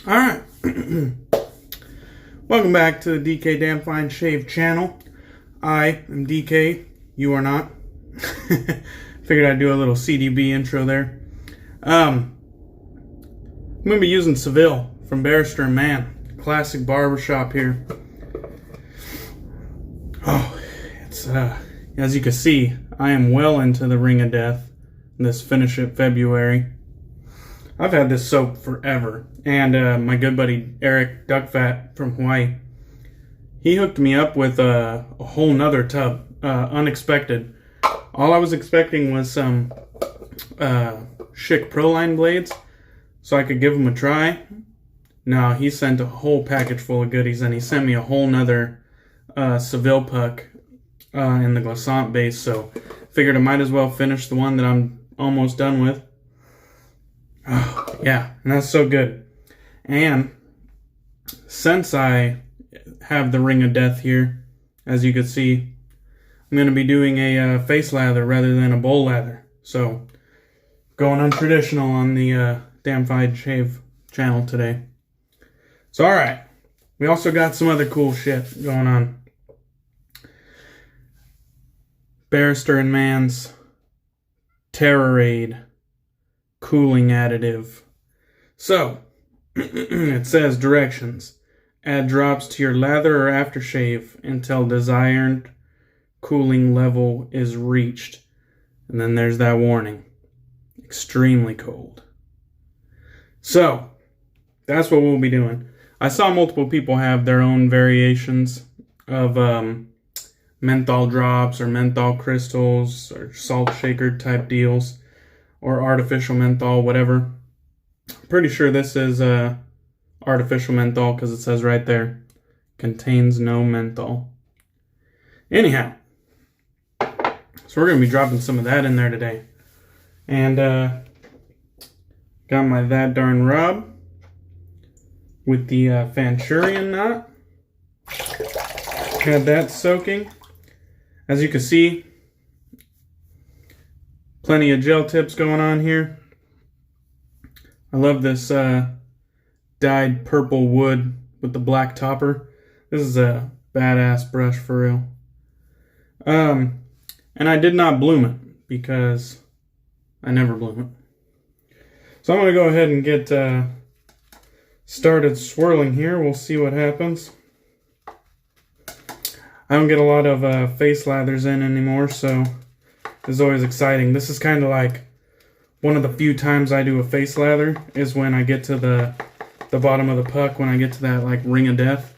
Alright, welcome back to the DK Damn Fine Shave channel. I am DK, you are not. Figured I'd do a little CDB intro there. I'm going to be using Seville from Barrister Mann, classic barbershop here. Oh, it's, as you can see, I am well into the ring of death. This finish it February. I've had this soap forever, and my good buddy Eric Duckfat from Hawaii, he hooked me up with a whole nother tub, unexpected. All I was expecting was some Schick Proline blades, so I could give them a try. No, he sent a whole package full of goodies, and he sent me a whole nother Seville puck in the glissant base, so figured I might as well finish the one that I'm almost done with. Oh, yeah, and that's so good. And since I have the ring of death here, as you can see, I'm going to be doing a face lather rather than a bowl lather. So, going untraditional on the Damn Fine Shave channel today. So, alright. We also got some other cool shit going on. Barrister Mann's Terrorade cooling additive. So, it says directions. Add drops to your lather or aftershave until desired cooling level is reached. And then there's that warning. Extremely cold. So, that's what we'll be doing. I saw multiple people have their own variations of menthol drops or menthol crystals or salt shaker type deals, or artificial menthol, whatever. I'm pretty sure this is artificial menthol because it says right there, contains no menthol. Anyhow, so we're going to be dropping some of that in there today. And got my That Darn Rub with the Fanchurian knot. Had that soaking. As you can see, plenty of gel tips going on here. I love this dyed purple wood with the black topper. This is a badass brush for real. And I did not bloom it because I never bloom it. So I'm going to go ahead and get started swirling here. We'll see what happens. I don't get a lot of face lathers in anymore, so it's always exciting. This is kind of like one of the few times I do a face lather is when I get to the bottom of the puck, when I get to that like ring of death,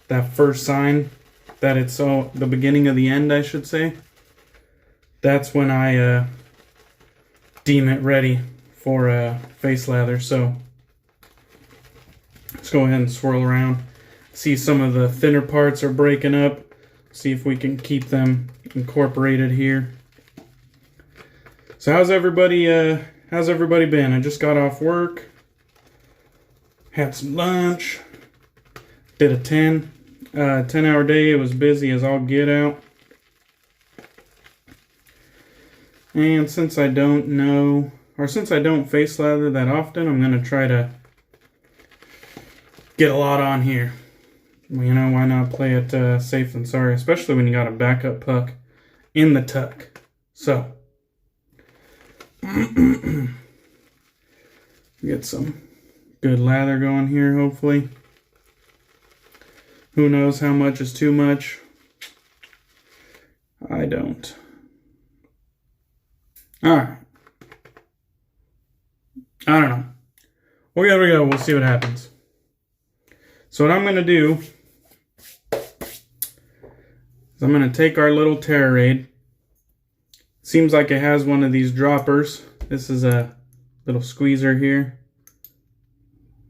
that first sign that it's the beginning of the end, I should say. That's when I deem it ready for a face lather. So let's go ahead and swirl around. See, some of the thinner parts are breaking up. See if we can keep them incorporated here. So how's everybody been? I just got off work, had some lunch, did a 10-hour day. It was busy as all get out. And since I don't face lather that often, I'm going to try to get a lot on here. You know, why not play it safe than sorry, especially when you got a backup puck in the tuck. So, get some good lather going here, hopefully. Who knows how much is too much? I don't. Alright. I don't know. Well, here we go. We'll see what happens. So what I'm going to do is I'm going to take our little Terrorade. Seems like it has one of these droppers. This is a little squeezer here.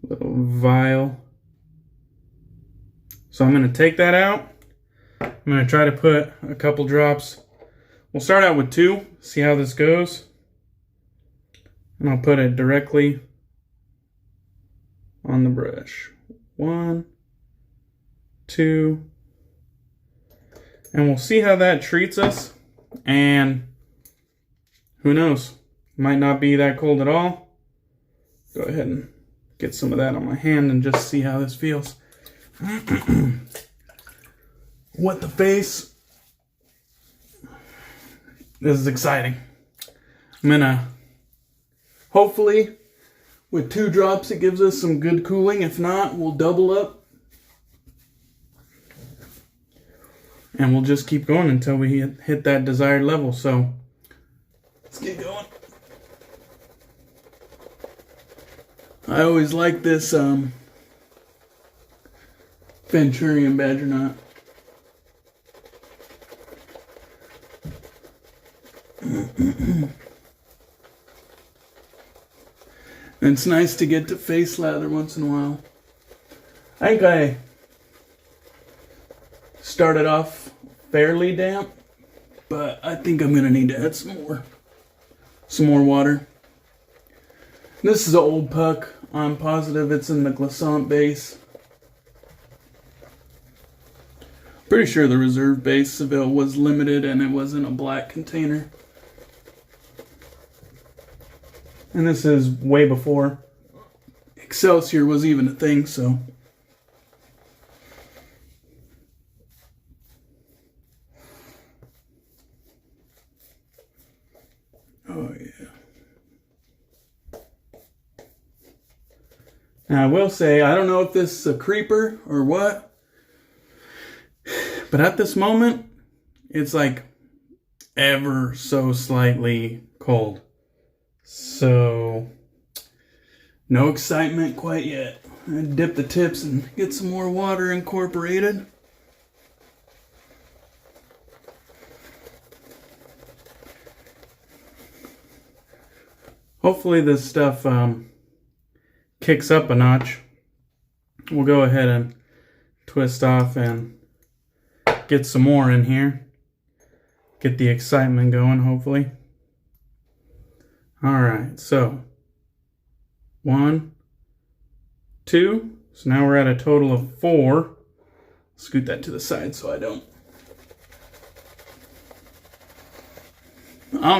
Little vial. So I'm going to take that out. I'm going to try to put a couple drops. We'll start out with 2. See how this goes. And I'll put it directly on the brush. 1, 2. And we'll see how that treats us. And who knows? Might not be that cold at all. Go ahead and get some of that on my hand and just see how this feels. Wet the face. This is exciting. I'm gonna, hopefully, with 2 drops it gives us some good cooling. If not, we'll double up. And we'll just keep going until we hit that desired level. So, let's get going. I always like this Fanchurian badger knot. And it's nice to get to face lather once in a while. I think I started off fairly damp, but I think I'm gonna need to add some more water. This is an old puck. I'm positive it's in the glissant base. Pretty sure the reserve base Seville was limited and it was in a black container. And this is way before Excelsior was even a thing, so. Oh yeah. Now I will say, I don't know if this is a creeper or what, but at this moment, it's like ever so slightly cold. So, no excitement quite yet. I dip the tips and get some more water incorporated. Hopefully this stuff kicks up a notch. We'll go ahead and twist off and get some more in here. Get the excitement going, hopefully. Alright, so 1, 2. So now we're at a total of 4. Scoot that to the side so I don't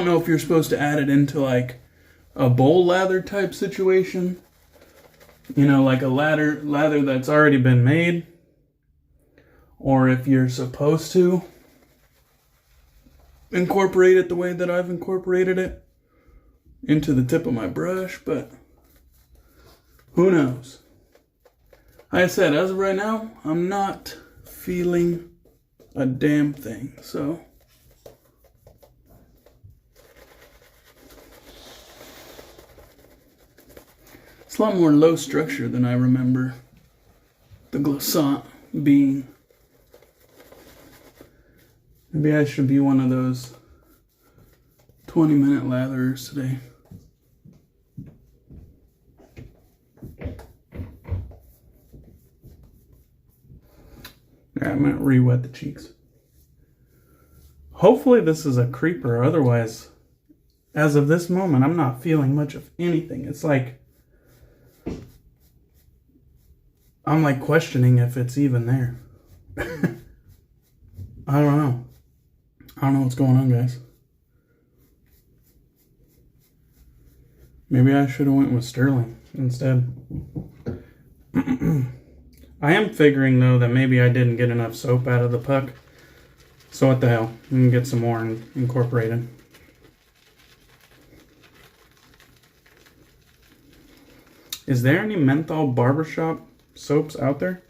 know if you're supposed to add it into like a bowl lather type situation. You know, like a lather that's already been made. Or if you're supposed to incorporate it the way that I've incorporated it into the tip of my brush, but who knows? Like I said, as of right now, I'm not feeling a damn thing, so. It's a lot more low structure than I remember the glissant being. Maybe I should be one of those 20-minute latherers today. I'm going to re-wet the cheeks. Hopefully this is a creeper, otherwise, as of this moment, I'm not feeling much of anything. It's like, I'm like questioning if it's even there. I don't know. I don't know what's going on, guys. Maybe I should have went with Sterling instead. I am figuring, though, that maybe I didn't get enough soap out of the puck. So what the hell? We can get some more incorporated. Is there any menthol barbershop soaps out there?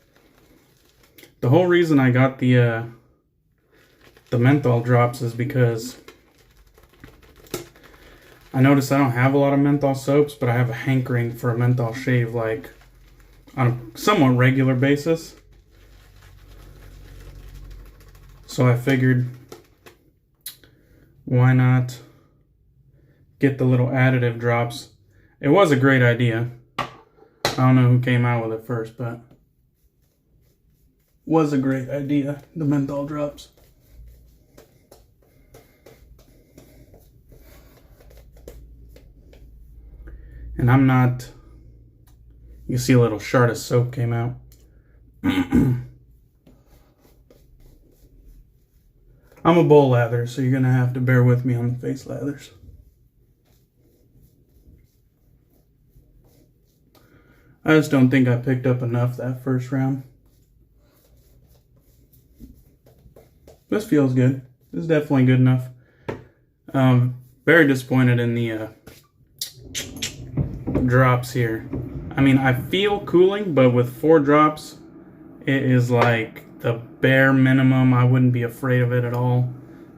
The whole reason I got the menthol drops is because I noticed I don't have a lot of menthol soaps, but I have a hankering for a menthol shave, like on a somewhat regular basis. So I figured, why not get the little additive drops? It was a great idea. I don't know who came out with it first, but was a great idea, the menthol drops. And I'm not, you see a little shard of soap came out. I'm a bowl lather, so you're going to have to bear with me on the face lathers. I just don't think I picked up enough that first round. This feels good. This is definitely good enough. Very disappointed in the drops here. I mean, I feel cooling, but with 4 drops, it is like the bare minimum. I wouldn't be afraid of it at all.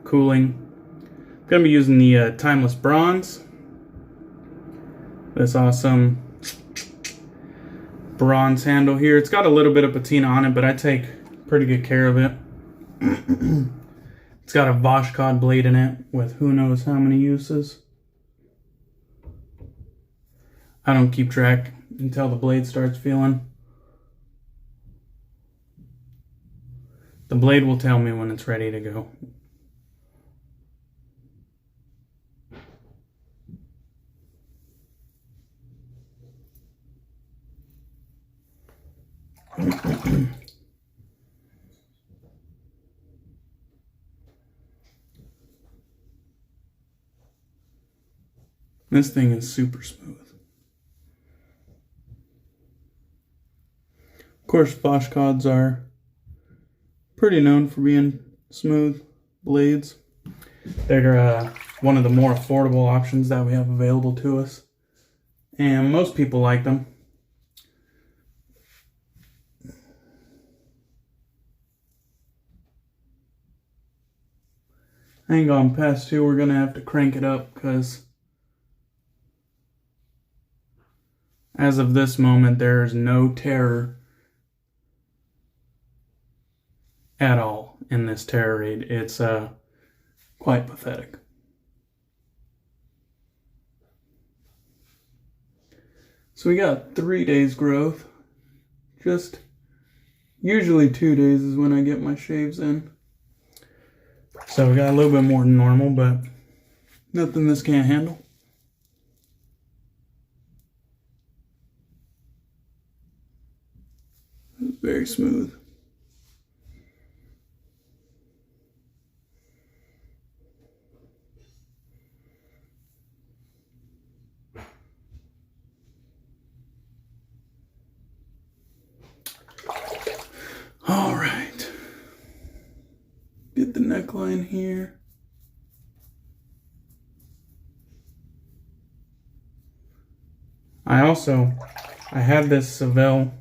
Cooling. I'm going to be using the Timeless Bronze. This awesome bronze handle here. It's got a little bit of patina on it, but I take pretty good care of it. It's got a Voskhod blade in it with who knows how many uses. I don't keep track until the blade starts feeling. The blade will tell me when it's ready to go. This thing is super smooth. Of course, Voschods are pretty known for being smooth blades. They're one of the more affordable options that we have available to us, and most people like them. I ain't gone past 2. We're gonna have to crank it up because as of this moment, there is no terror at all in this Terrorade. It's quite pathetic. So we got 3 days growth. Just usually 2 days is when I get my shaves in. So we got a little bit more than normal, but nothing this can't handle. It's very smooth. All right. Get the neckline here. I had this Seville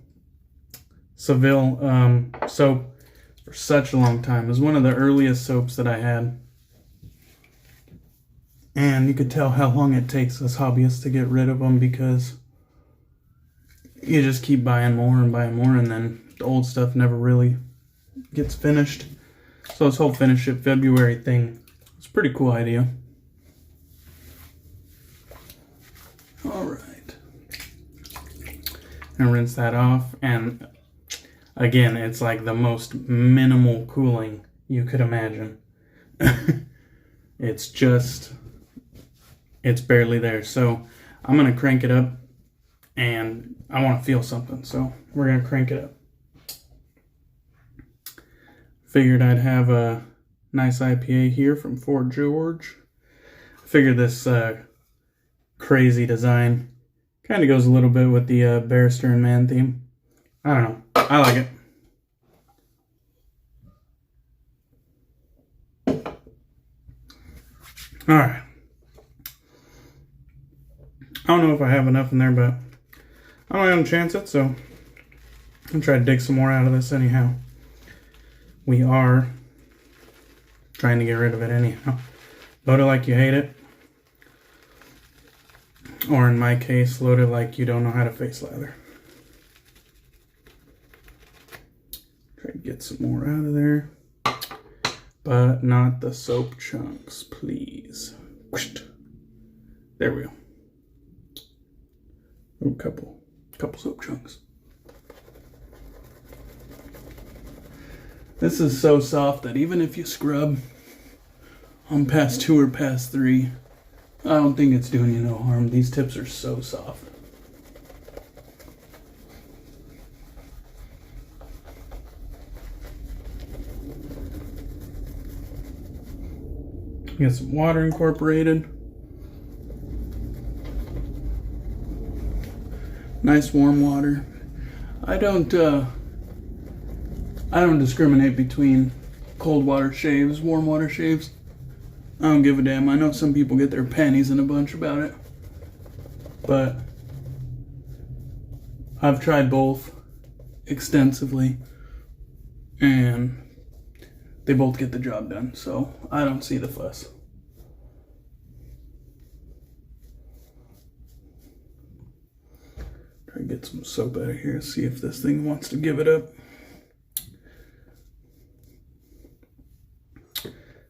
soap for such a long time. It was one of the earliest soaps that I had. And you could tell how long it takes us hobbyists to get rid of them because you just keep buying more, and then the old stuff never really gets finished. So this whole Finish It February thing, it's a pretty cool idea. All right. And rinse that off. And again, it's like the most minimal cooling you could imagine. It's barely there. So I'm going to crank it up and I want to feel something. So we're going to crank it up. Figured I'd have a nice IPA here from Fort George. I figured this crazy design kind of goes a little bit with the Barrister Mann theme. I don't know. I like it. Alright. I don't know if I have enough in there, but I'm not going to chance it, so I'm going to try to dig some more out of this anyhow. We are trying to get rid of it anyhow. Load it like you hate it. Or in my case, load it like you don't know how to face lather. Try to get some more out of there. But not the soap chunks, please. There we go. A couple soap chunks. This is so soft that even if you scrub on past 2 or past 3, I don't think it's doing you no harm. These tips are so soft. Get some water incorporated. Nice warm water. I don't discriminate between cold water shaves, warm water shaves. I don't give a damn. I know some people get their panties in a bunch about it. But I've tried both extensively, and they both get the job done, so I don't see the fuss. Try to get some soap out of here, see if this thing wants to give it up.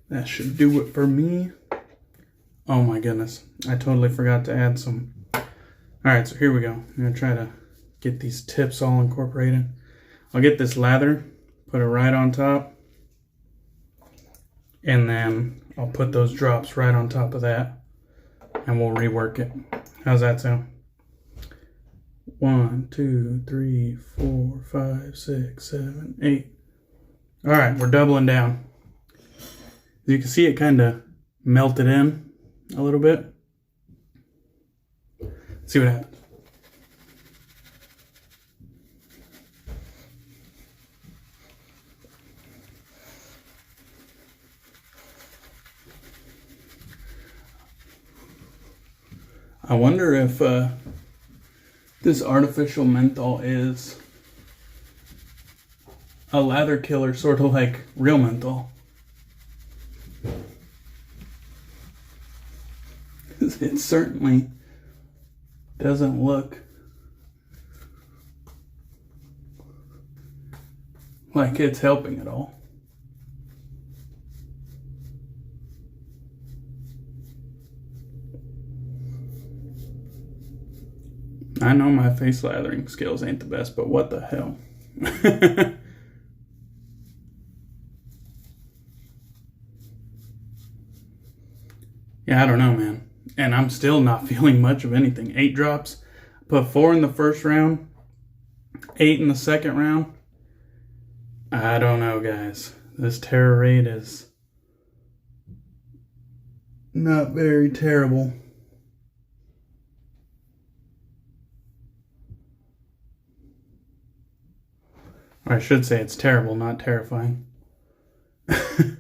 That should do it for me. Oh my goodness, I totally forgot to add some. Alright, so here we go. I'm going to try to get these tips all incorporated. I'll get this lather, put it right on top, and then I'll put those drops right on top of that, and we'll rework it. How's that sound? 1, 2, 3, 4, 5, 6, 7, 8. Alright, we're doubling down. As you can see, it kind of melted in a little bit. Let's see what happens. I wonder if this artificial menthol is a lather killer, sort of like real menthol. It certainly doesn't look like it's helping at all. I know my face lathering skills ain't the best, but what the hell? Yeah, I don't know, man. And I'm still not feeling much of anything. 8 drops. Put 4 in the first round. 8 in the second round. I don't know, guys. This Terrorade is not very terrible. Or I should say it's terrible, not terrifying. I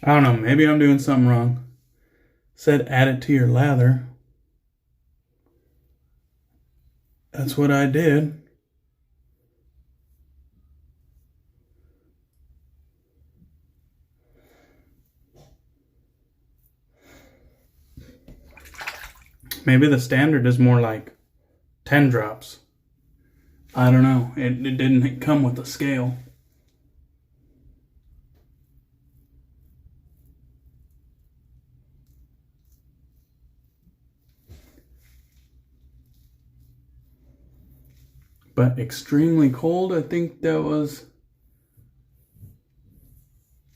don't know. Maybe I'm doing something wrong. Said add it to your lather. That's what I did. Maybe the standard is more like 10 drops. I don't know. It didn't come with a scale. But extremely cold, I think that was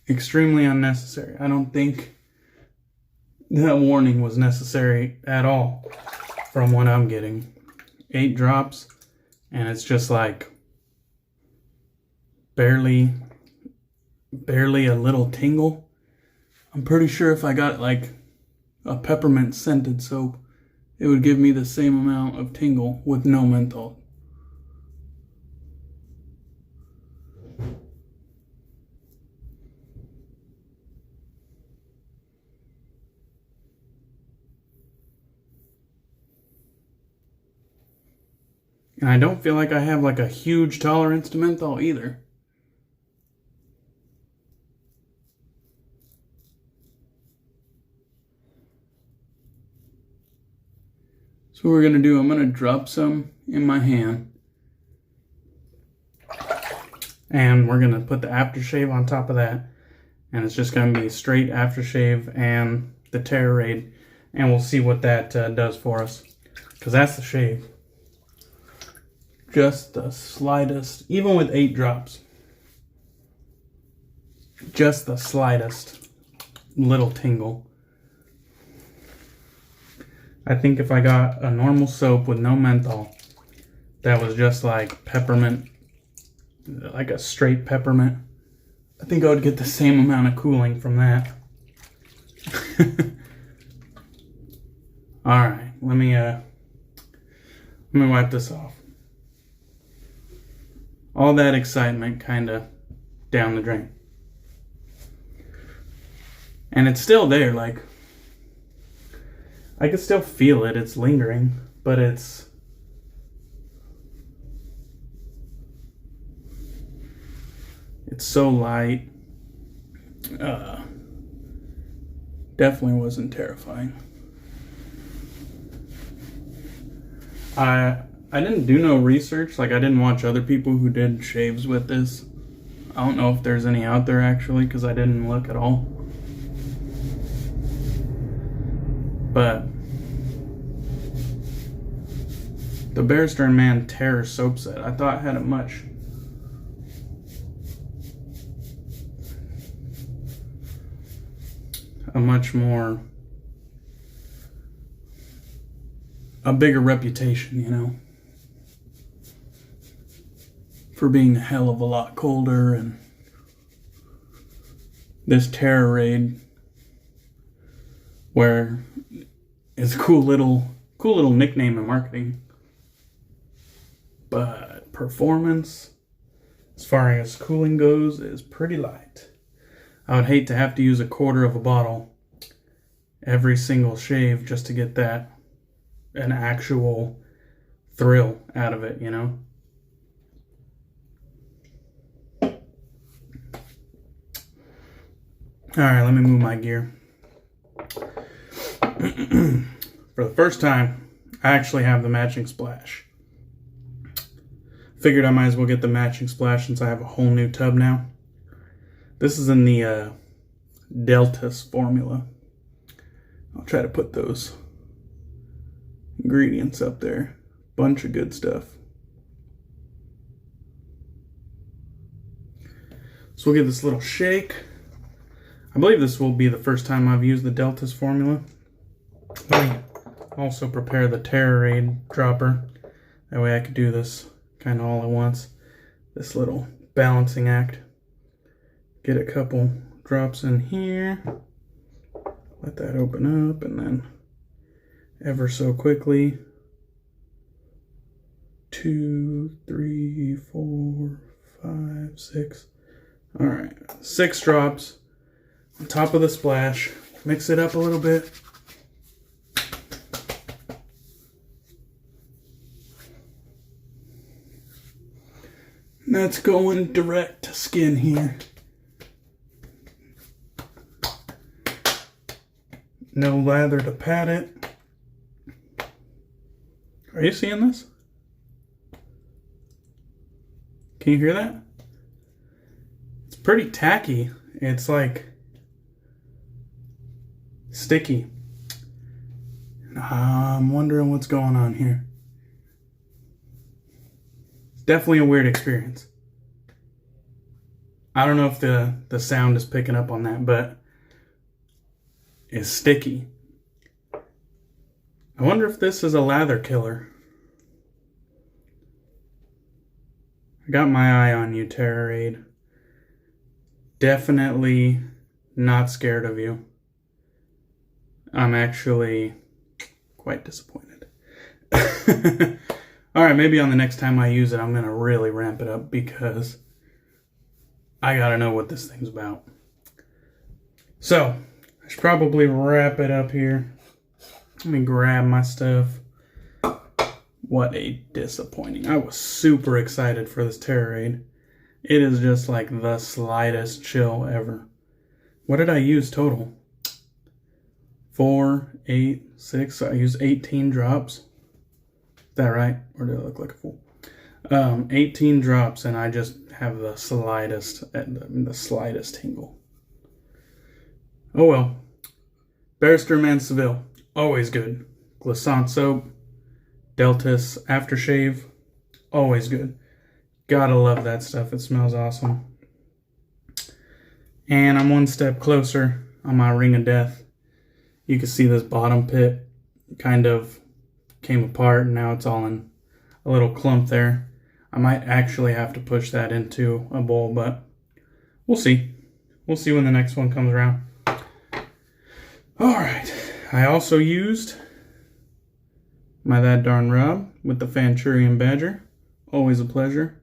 extremely unnecessary. I don't think that warning was necessary at all from what I'm getting. 8 drops, and it's just like barely a little tingle. I'm pretty sure if I got like a peppermint scented soap, it would give me the same amount of tingle with no menthol. And I don't feel like I have like a huge tolerance to menthol either. So what we're going to do, I'm going to drop some in my hand. And we're going to put the aftershave on top of that. And it's just going to be straight aftershave and the Terrorade. And we'll see what that does for us. Because that's the shave. Just the slightest, even with 8 drops, just the slightest little tingle. I think if I got a normal soap with no menthol, that was just like peppermint, like a straight peppermint, I think I would get the same amount of cooling from that. Alright, let me Let me wipe this off. All that excitement kind of down the drain. And it's still there, like, I can still feel it. It's lingering, but it's so light. Definitely wasn't terrifying. I didn't do no research. Like, I didn't watch other people who did shaves with this. I don't know if there's any out there actually, because I didn't look at all. But the Barrister Mann Terror soap set, I thought had a much more, a bigger reputation, you know, for being a hell of a lot colder. And this Terrorade, where it's a cool little nickname in marketing, but performance, as far as cooling goes, is pretty light. I would hate to have to use a quarter of a bottle every single shave just to get that, an actual thrill out of it, you know? Alright, let me move my gear. For the first time, I actually have the matching splash. Figured I might as well get the matching splash since I have a whole new tub now. This is in the Deltas formula. I'll try to put those ingredients up there. Bunch of good stuff. So we'll give this a little shake. I believe this will be the first time I've used the Deltas formula. Let me also prepare the Terrorade dropper. That way I could do this kind of all at once. This little balancing act. Get a couple drops in here. Let that open up, and then ever so quickly 2, 3, 4, 5, 6. All right, 6 drops on top of the splash. Mix it up a little bit. And that's going direct to skin here. No lather to pat it. Are you seeing this? Can you hear that? It's pretty tacky. It's like sticky. I'm wondering what's going on here. It's definitely a weird experience. I don't know if the sound is picking up on that, but it's sticky. I wonder if this is a lather killer. I got my eye on you, Terrorade. Definitely not scared of you. I'm actually quite disappointed. Alright, maybe on the next time I use it, I'm going to really ramp it up because I gotta know what this thing's about. So, I should probably wrap it up here. Let me grab my stuff. What a disappointing. I was super excited for this Terrorade. It is just like the slightest chill ever. What did I use total? 4, 8, 6. So I used 18 drops. Is that right? Or did I look like a fool? 18 drops, and I just have the slightest tingle. Oh well. Barrister Mann Seville, always good. Glissant soap, Deltas aftershave, always good. Gotta love that stuff. It smells awesome. And I'm one step closer on my ring of death. You can see this bottom pit kind of came apart, and now it's all in a little clump there. I might actually have to push that into a bowl, but we'll see. We'll see when the next one comes around. All right. I also used My That Darn Rob with the Fanchurian Badger. Always a pleasure.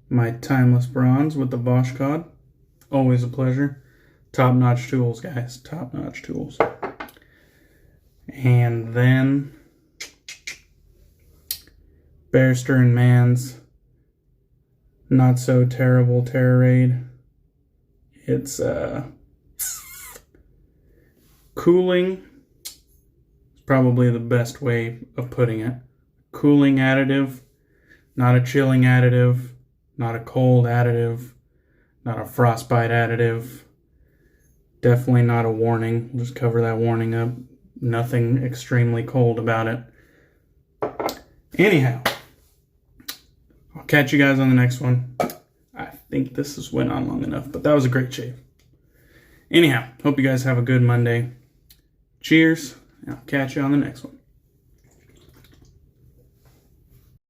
My Timeless Bronze with the Voskhod. Always a pleasure. Top-notch tools, guys. Top-notch tools. And then Barrister Mann's Not So Terrible Terrorade. It's cooling. It's probably the best way of putting it. Cooling additive, not a chilling additive, not a cold additive, not a frostbite additive. Definitely not a warning. We'll just cover that warning up. Nothing extremely cold about it. Anyhow, I'll catch you guys on the next one. I think this has went on long enough, but that was a great shave. Anyhow, hope you guys have a good Monday. Cheers, and I'll catch you on the next one.